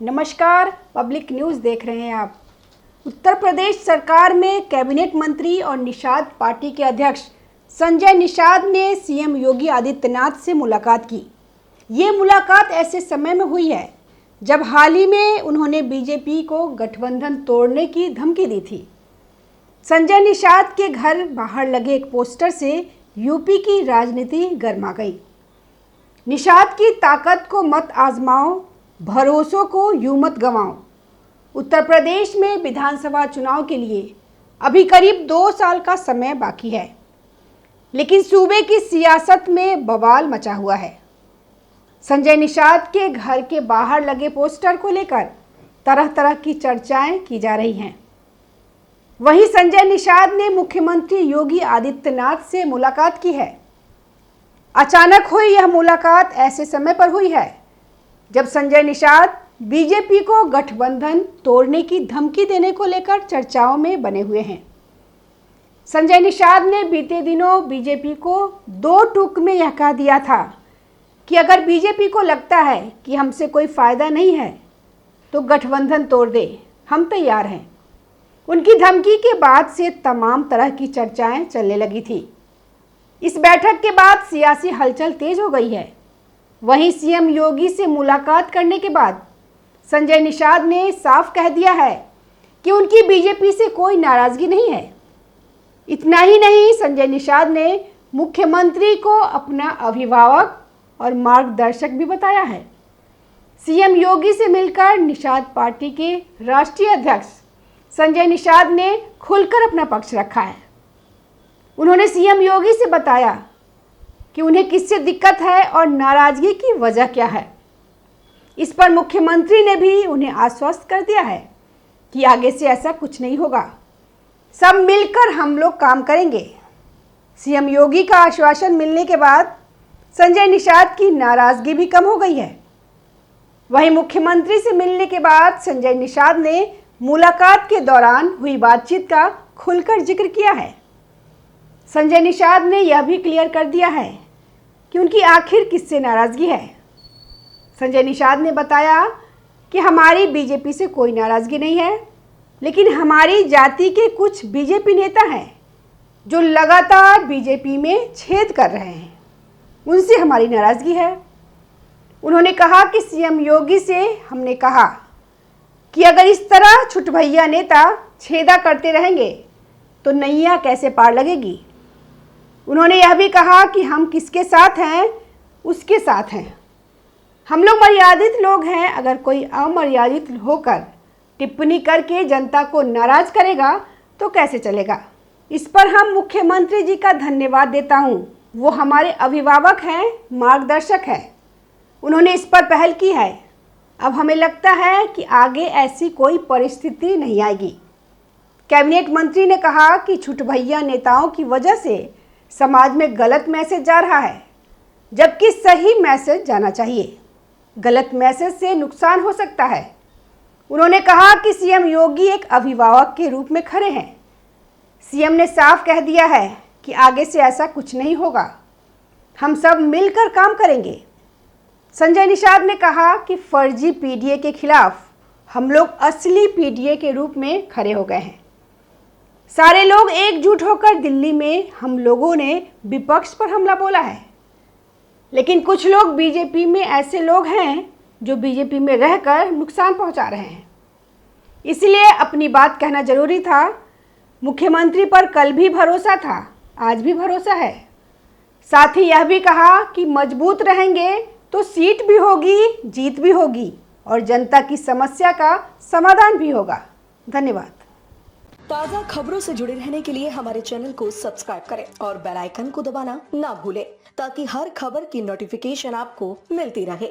नमस्कार, public news देख रहे हैं आप। उत्तर प्रदेश सरकार में कैबिनेट मंत्री और निषाद पार्टी के अध्यक्ष संजय निषाद ने सीएम योगी आदित्यनाथ से मुलाकात की। ये मुलाकात ऐसे समय में हुई है जब हाल ही में उन्होंने बीजेपी को गठबंधन तोड़ने की धमकी दी थी। संजय निषाद के घर बाहर लगे एक पोस्टर से यूपी की राजनीति गर्मा गई। निषाद की ताकत को मत आजमाओ, भरोसों को यूं मत गंवाओ। उत्तर प्रदेश में विधानसभा चुनाव के लिए अभी करीब 2 साल का समय बाकी है, लेकिन सूबे की सियासत में बवाल मचा हुआ है। संजय निषाद के घर के बाहर लगे पोस्टर को लेकर तरह तरह की चर्चाएं की जा रही हैं। वहीं संजय निषाद ने मुख्यमंत्री योगी आदित्यनाथ से मुलाकात की है। अचानक हुई यह मुलाकात ऐसे समय पर हुई है जब संजय निषाद बीजेपी को गठबंधन तोड़ने की धमकी देने को लेकर चर्चाओं में बने हुए हैं। संजय निषाद ने बीते दिनों बीजेपी को 2 टूक में यह कह दिया था कि अगर बीजेपी को लगता है कि हमसे कोई फायदा नहीं है तो गठबंधन तोड़ दे, हम तैयार हैं। उनकी धमकी के बाद से तमाम तरह की चर्चाएं चलने लगी थी। इस बैठक के बाद सियासी हलचल तेज हो गई है। वहीं सीएम योगी से मुलाकात करने के बाद संजय निषाद ने साफ कह दिया है कि उनकी बीजेपी से कोई नाराजगी नहीं है। इतना ही नहीं, संजय निषाद ने मुख्यमंत्री को अपना अभिभावक और मार्गदर्शक भी बताया है। सीएम योगी से मिलकर निषाद पार्टी के राष्ट्रीय अध्यक्ष संजय निषाद ने खुलकर अपना पक्ष रखा है। उन्होंने सीएम योगी से बताया कि उन्हें किससे दिक्कत है और नाराजगी की वजह क्या है। इस पर मुख्यमंत्री ने भी उन्हें आश्वस्त कर दिया है कि आगे से ऐसा कुछ नहीं होगा, सब मिलकर हम लोग काम करेंगे। सीएम योगी का आश्वासन मिलने के बाद संजय निषाद की नाराजगी भी कम हो गई है। वहीं मुख्यमंत्री से मिलने के बाद संजय निषाद ने मुलाकात के दौरान हुई बातचीत का खुलकर जिक्र किया है। संजय निषाद ने यह भी क्लियर कर दिया है कि उनकी आखिर किससे नाराज़गी है। संजय निषाद ने बताया कि हमारी बीजेपी से कोई नाराज़गी नहीं है, लेकिन हमारी जाति के कुछ बीजेपी नेता हैं जो लगातार बीजेपी में छेद कर रहे हैं, उनसे हमारी नाराज़गी है। उन्होंने कहा कि सीएम योगी से हमने कहा कि अगर इस तरह छुटभैया नेता छेदा करते रहेंगे तो नैया कैसे पार लगेगी। उन्होंने यह भी कहा कि हम किसके साथ हैं, उसके साथ हैं। हम लोग मर्यादित लोग हैं। अगर कोई अमर्यादित होकर टिप्पणी करके जनता को नाराज करेगा तो कैसे चलेगा। इस पर हम मुख्यमंत्री जी का धन्यवाद देता हूं। वो हमारे अभिभावक हैं, मार्गदर्शक हैं। उन्होंने इस पर पहल की है। अब हमें लगता है कि आगे ऐसी कोई परिस्थिति नहीं आएगी। कैबिनेट मंत्री ने कहा कि छुटभैया नेताओं की वजह से समाज में गलत मैसेज जा रहा है, जबकि सही मैसेज जाना चाहिए। गलत मैसेज से नुकसान हो सकता है। उन्होंने कहा कि सीएम योगी एक अभिभावक के रूप में खड़े हैं। सीएम ने साफ कह दिया है कि आगे से ऐसा कुछ नहीं होगा, हम सब मिलकर काम करेंगे। संजय निषाद ने कहा कि फर्जी पीडीए के खिलाफ हम लोग असली पीडीए के रूप में खड़े हो गए हैं। सारे लोग एकजुट होकर दिल्ली में हम लोगों ने विपक्ष पर हमला बोला है, लेकिन कुछ लोग बीजेपी में ऐसे लोग हैं जो बीजेपी में रहकर नुकसान पहुंचा रहे हैं। इसलिए अपनी बात कहना जरूरी था। मुख्यमंत्री पर कल भी भरोसा था, आज भी भरोसा है। साथ ही यह भी कहा कि मजबूत रहेंगे तो सीट भी होगी, जीत भी होगी और जनता की समस्या का समाधान भी होगा। धन्यवाद। ताज़ा खबरों से जुड़े रहने के लिए हमारे चैनल को सब्सक्राइब करें और बेल आइकन को दबाना ना भूलें ताकि हर खबर की नोटिफिकेशन आपको मिलती रहे।